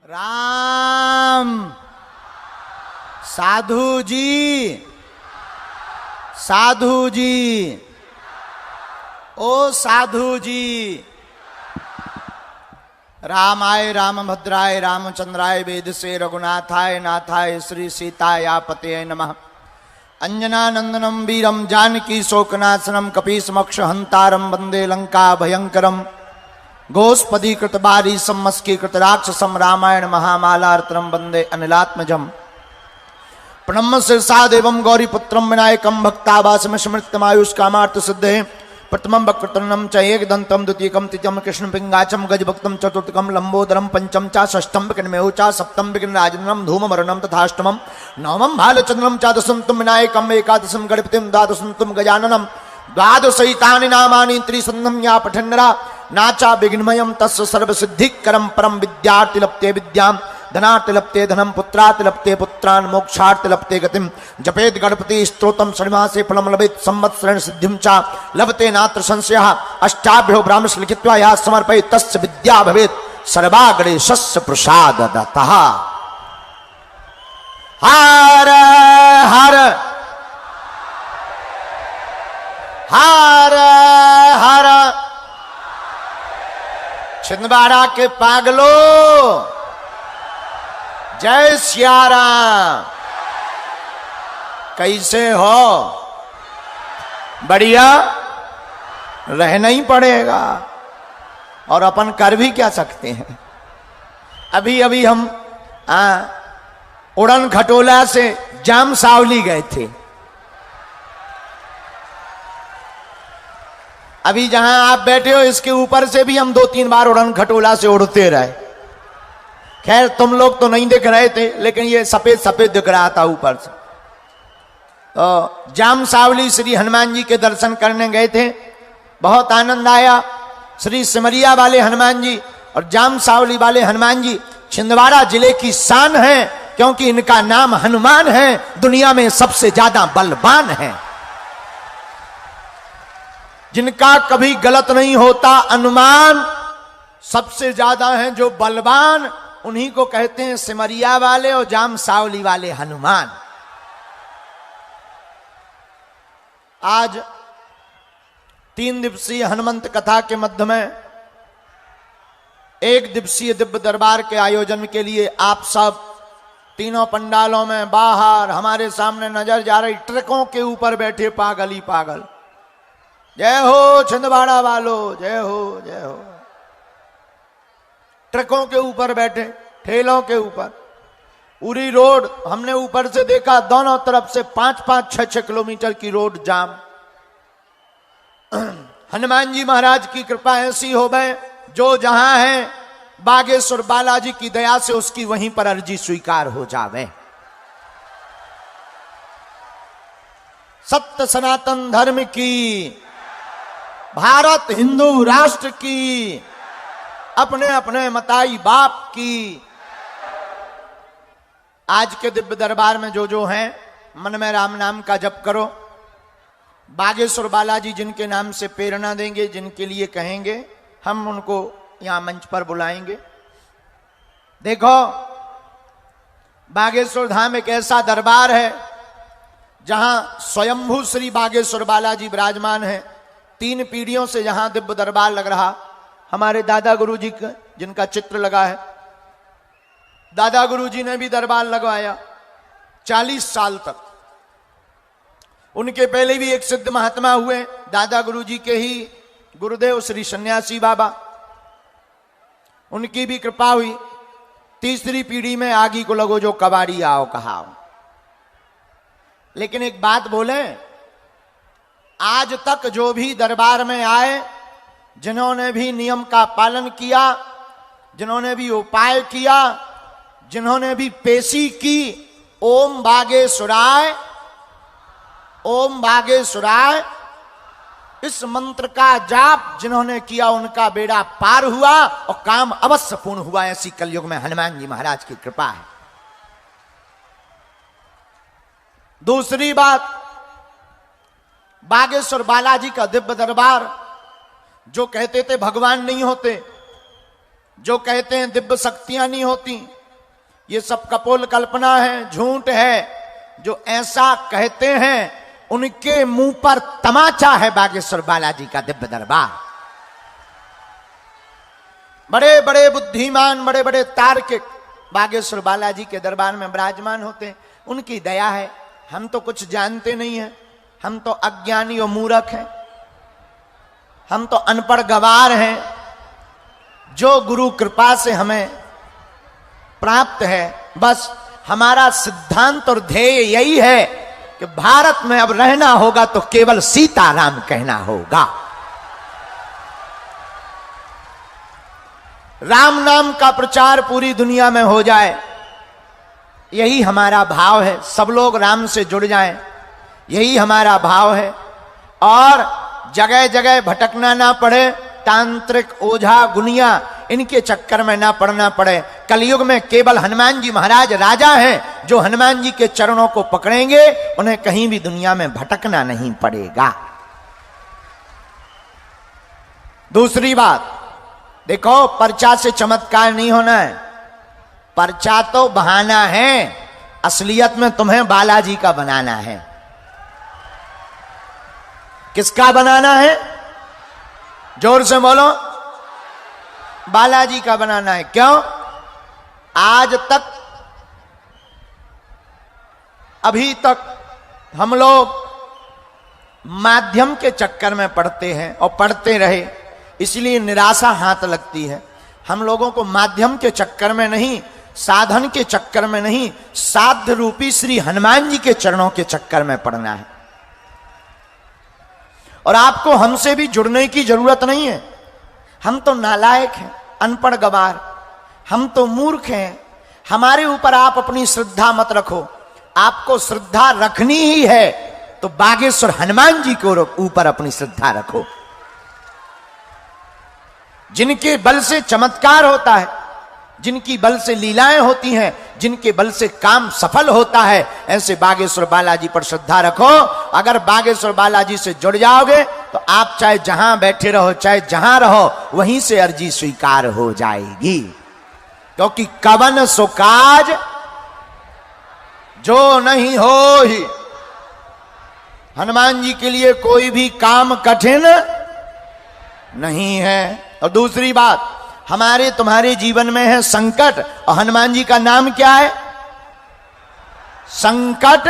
राम। साधु जी, साधु जी, ओ साधु जी। रामाय रामभद्राय रामचंद्राय वेद से रघुनाथाय नाथाय श्री सीताया पते नमः। अंजनानंदनम वीरम जानकी शोकनाशनम कपीसमक्ष हंतारम वंदे लंका भयंकरम। गोस्पदी कृतबारी सम्मस्की कृतराक्षसम रामायण महामालार्तनम वंदे अनिलात्मजम। प्रणम्य शीर्षादेवं गौरीपुत्रम विनायकम भक्तावासम स्मृतमायुष कामार्थ सिद्धे। प्रथमं वक्रतुंडं च एकदंतं द्वितीयकं तृतीयं कृष्णपिंगाचम गजभक्तं चतुर्थकं लंबोदरं पंचम च षष्ठं विघ्नमेव च सप्तम विघ्नराजनम धूमवर्णं तथाष्टमं नवमं भालचंद्रं च दशं तुं विनायकं एकादशं गणपतिं द्वादशं तुं गजाननं द्वादशैतानि नामानि त्रिसन्धं या पठन्नरा नाचा विघ्नमयं तस्य सर्वसिद्धिकरं परं विद्यार्थि लप्ते विद्यां धनार्थ लप्ते धनम पुत्रार्थ लप्ते पुत्रान् मोक्षार्थ लप्ते गतिम। जपेत गणपति स्तोत्रम षण्मासे फलम लभेत संवत्सरेण सिद्धिं च लभते नात्र संशयः। अष्टाभ्यो ब्राह्मणस्य लिखित्वा या समर्पयेत् तस्य विद्या भवेत् सर्वाग्रेसस्य प्रसादतः। हर हर हर हर। छिंदवाड़ा के पागलों, जय सिया राम। कैसे हो? बढ़िया, रहना ही पड़ेगा और अपन कर भी क्या सकते हैं। अभी अभी हम उड़न खटोला से जाम सावली गए थे। अभी जहां आप बैठे हो इसके ऊपर से भी हम 2-3 बार उड़न खटोला से उड़ते रहे। खैर तुम लोग तो नहीं दिख रहे थे, लेकिन ये सफेद सफेद दिख रहा था ऊपर से। तो जाम सावली श्री हनुमान जी के दर्शन करने गए थे, बहुत आनंद आया। श्री सिमरिया वाले हनुमान जी और जाम सावली वाले हनुमान जी छिंदवाड़ा जिले की शान है, क्योंकि इनका नाम हनुमान है, दुनिया में सबसे ज्यादा बलवान है, जिनका कभी गलत नहीं होता। अनुमान सबसे ज्यादा है जो बलवान, उन्हीं को कहते हैं सिमरिया वाले और जाम सावली वाले हनुमान। आज 3 दिवसीय हनुमंत कथा के मध्य में 1 दिवसीय दिव्य दरबार के आयोजन के लिए आप सब तीनों पंडालों में बाहर हमारे सामने नजर जा रही ट्रकों के ऊपर बैठे पागल ही पागल। जय हो छिंदवाड़ा वालों, जय हो जय हो। ट्रकों के ऊपर बैठे, ठेलों के ऊपर। पूरी रोड हमने ऊपर से देखा, दोनों तरफ से 5-5, 6-6 किलोमीटर की रोड जाम। हनुमान जी महाराज की कृपा ऐसी हो गए, जो जहां है बागेश्वर बालाजी की दया से उसकी वहीं पर अर्जी स्वीकार हो जावे। सत्य सनातन धर्म की, भारत हिंदू राष्ट्र की, अपने अपने मताई बाप की। आज के दिव्य दरबार में जो हैं, मन में राम नाम का जप करो। बागेश्वर बालाजी जिनके नाम से प्रेरणा देंगे, जिनके लिए कहेंगे, हम उनको यहां मंच पर बुलाएंगे। देखो, बागेश्वर धाम एक ऐसा दरबार है जहां स्वयंभू श्री बागेश्वर बालाजी विराजमान है। 3 पीढ़ियों से यहां दिव्य दरबार लग रहा। हमारे दादा गुरुजी का जिनका चित्र लगा है, दादा गुरुजी ने भी दरबार लगवाया 40 साल तक। उनके पहले भी एक सिद्ध महात्मा हुए, दादा गुरुजी के ही गुरुदेव श्री सन्यासी बाबा, उनकी भी कृपा हुई। 3री पीढ़ी में आगी को लगो जो कबाड़ी आओ कहाओ। लेकिन एक बात बोले, आज तक जो भी दरबार में आए, जिन्होंने भी नियम का पालन किया, जिन्होंने भी उपाय किया, जिन्होंने भी पेशी की, ओम बागेश्वराय, ओम बागेश्वराय, इस मंत्र का जाप जिन्होंने किया, उनका बेड़ा पार हुआ और काम अवश्य पूर्ण हुआ। ऐसी कलयुग में हनुमान जी महाराज की कृपा है। दूसरी बात, बागेश्वर बालाजी का दिव्य दरबार, जो कहते थे भगवान नहीं होते, जो कहते हैं दिव्य शक्तियां नहीं होती, ये सब कपोल कल्पना है, झूठ है। जो ऐसा कहते हैं उनके मुंह पर तमाचा है बागेश्वर बालाजी का दिव्य दरबार। बड़े बड़े बुद्धिमान, बड़े बड़े तार्किक बागेश्वर बालाजी के दरबार में विराजमान होते हैं। उनकी दया है। हम तो कुछ जानते नहीं हैं, हम तो अज्ञानी और मूर्ख हैं, हम तो अनपढ़ गवार हैं। जो गुरु कृपा से हमें प्राप्त है, बस हमारा सिद्धांत और ध्येय यही है कि भारत में अब रहना होगा तो केवल सीताराम कहना होगा। राम नाम का प्रचार पूरी दुनिया में हो जाए, यही हमारा भाव है। सब लोग राम से जुड़ जाएं, यही हमारा भाव है। और जगह जगह भटकना ना पड़े, तांत्रिक ओझा गुनिया इनके चक्कर में ना पड़ना पड़े। कलयुग में केवल हनुमान जी महाराज राजा हैं। जो हनुमान जी के चरणों को पकड़ेंगे उन्हें कहीं भी दुनिया में भटकना नहीं पड़ेगा। दूसरी बात देखो, पर्चा से चमत्कार नहीं होना है। पर्चा तो बहाना है, असलियत में तुम्हें बालाजी का बनाना है। किसका बनाना है? जोर से बोलो। बालाजी का बनाना है। क्यों? आज तक, अभी तक हम लोग माध्यम के चक्कर में पड़ते हैं और पड़ते रहे, इसलिए निराशा हाथ लगती है। हम लोगों को माध्यम के चक्कर में नहीं, साधन के चक्कर में नहीं, साध्य रूपी श्री हनुमान जी के चरणों के चक्कर में पड़ना है। और आपको हमसे भी जुड़ने की जरूरत नहीं है। हम तो नालायक हैं, अनपढ़ गवार, हम तो मूर्ख हैं। हमारे ऊपर आप अपनी श्रद्धा मत रखो। आपको श्रद्धा रखनी ही है तो बागेश्वर हनुमान जी के ऊपर अपनी श्रद्धा रखो, जिनके बल से चमत्कार होता है, जिनकी बल से लीलाएं होती हैं, जिनके बल से काम सफल होता है। ऐसे बागेश्वर बालाजी पर श्रद्धा रखो। अगर बागेश्वर बालाजी से जुड़ जाओगे तो आप चाहे जहां बैठे रहो, चाहे जहां रहो, वहीं से अर्जी स्वीकार हो जाएगी। क्योंकि कवन सो काज जो नहीं हो ही, हनुमान जी के लिए कोई भी काम कठिन नहीं है। और दूसरी बात, हमारे तुम्हारे जीवन में है संकट, और हनुमान जी का नाम क्या है? संकट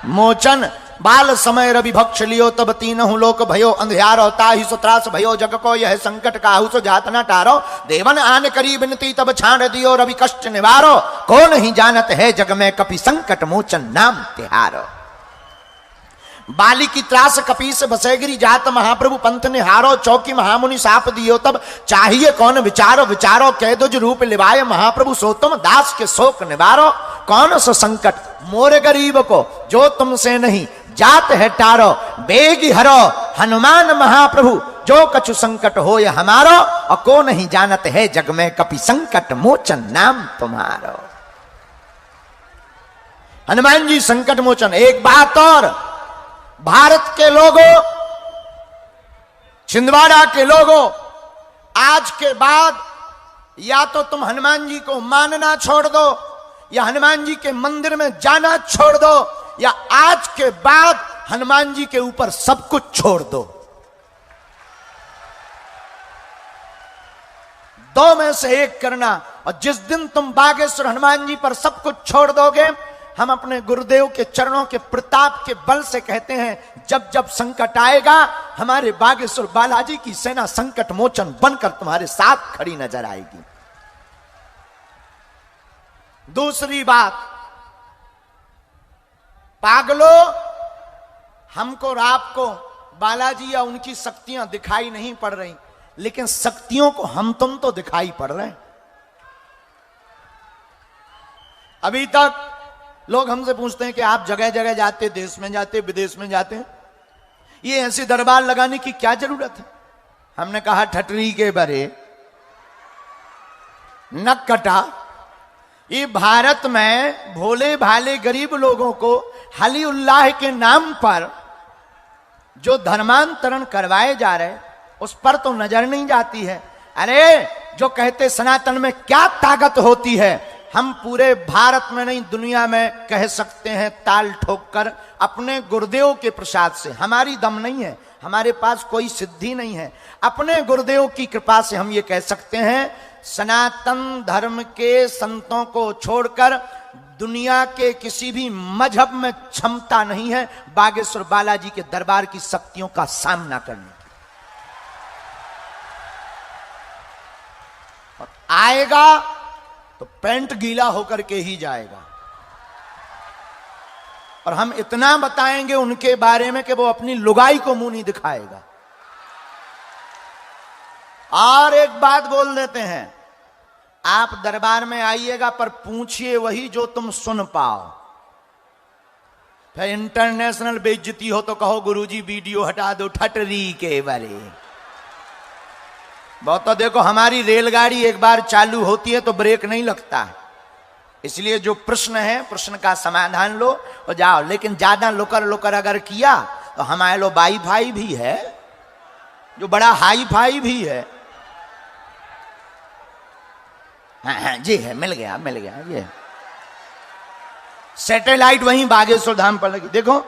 मोचन। बाल समय रवि भक्ष लियो तब तीनहु लोक भयो अंधियारो, ताहि सो त्रास भयो जग को यह संकट काहू सो जात न टारो। देवन आन करी बिनती तब छाड़ दियो रवि कष्ट निवारो। को नहीं जानत है जग में कपि संकट मोचन नाम तिहारो। बाली की त्रास कपीस बसेगिरी जात महाप्रभु पंथ ने हारो। चौकी महामुनि साप दियो तब चाहिए कौन विचारो। विचारो कह दो जो रूप लिवाए महाप्रभु सो तुम दास के शोक निवारो। कौन सो संकट मोरे गरीब को जो तुमसे नहीं जात है टारो। बेगी हरो हनुमान महाप्रभु जो कछु संकट हो ये हमारो। और को नहीं जानत है जग में कपि संकट मोचन नाम तुम्हारो। हनुमान जी संकट मोचन। एक बात और, भारत के लोगों, छिंदवाड़ा के लोगों, आज के बाद या तो तुम हनुमान जी को मानना छोड़ दो, या हनुमान जी के मंदिर में जाना छोड़ दो, या आज के बाद हनुमान जी के ऊपर सब कुछ छोड़ दो। दो में से एक करना। और जिस दिन तुम बागेश्वर हनुमान जी पर सब कुछ छोड़ दोगे, हम अपने गुरुदेव के चरणों के प्रताप के बल से कहते हैं, जब जब संकट आएगा हमारे बागेश्वर बालाजी की सेना संकट मोचन बनकर तुम्हारे साथ खड़ी नजर आएगी। दूसरी बात, पागलो, हमको और आपको बालाजी या उनकी शक्तियां दिखाई नहीं पड़ रही, लेकिन शक्तियों को हम तुम तो दिखाई पड़ रहे हैं। अभी तक लोग हमसे पूछते हैं कि आप जगह जगह जाते, देश में जाते, विदेश में जाते हैं, ये ऐसे दरबार लगाने की क्या जरूरत है? हमने कहा ठटरी के बरे नक कटा। ये भारत में भोले भाले गरीब लोगों को हली उल्लाह के नाम पर जो धर्मांतरण करवाए जा रहे, उस पर तो नजर नहीं जाती है। अरे जो कहते सनातन में क्या ताकत होती है, हम पूरे भारत में नहीं दुनिया में कह सकते हैं ताल ठोक कर अपने गुरुदेव के प्रसाद से। हमारी दम नहीं है, हमारे पास कोई सिद्धि नहीं है, अपने गुरुदेव की कृपा से हम ये कह सकते हैं सनातन धर्म के संतों को छोड़कर दुनिया के किसी भी मजहब में क्षमता नहीं है बागेश्वर बालाजी के दरबार की शक्तियों का सामना करने की। और आएगा तो पैंट गीला होकर के ही जाएगा। और हम इतना बताएंगे उनके बारे में कि वो अपनी लुगाई को मुंह नहीं दिखाएगा। और एक बात बोल देते हैं, आप दरबार में आइएगा पर पूछिए वही जो तुम सुन पाओ। फिर इंटरनेशनल बेइज्जती हो तो कहो गुरुजी वीडियो हटा दो ठटरी के बारे। बहुत तो देखो हमारी रेलगाड़ी एक बार चालू होती है तो ब्रेक नहीं लगता है, इसलिए जो प्रश्न है प्रश्न का समाधान लो और जाओ। लेकिन ज्यादा लुकर लुकर अगर किया तो हमारे लो वाई फाई भी है जो बड़ा हाई फाई भी है। हाँ जी है, मिल गया ये सैटेलाइट वहीं बागेश्वर धाम पर लगी। देखो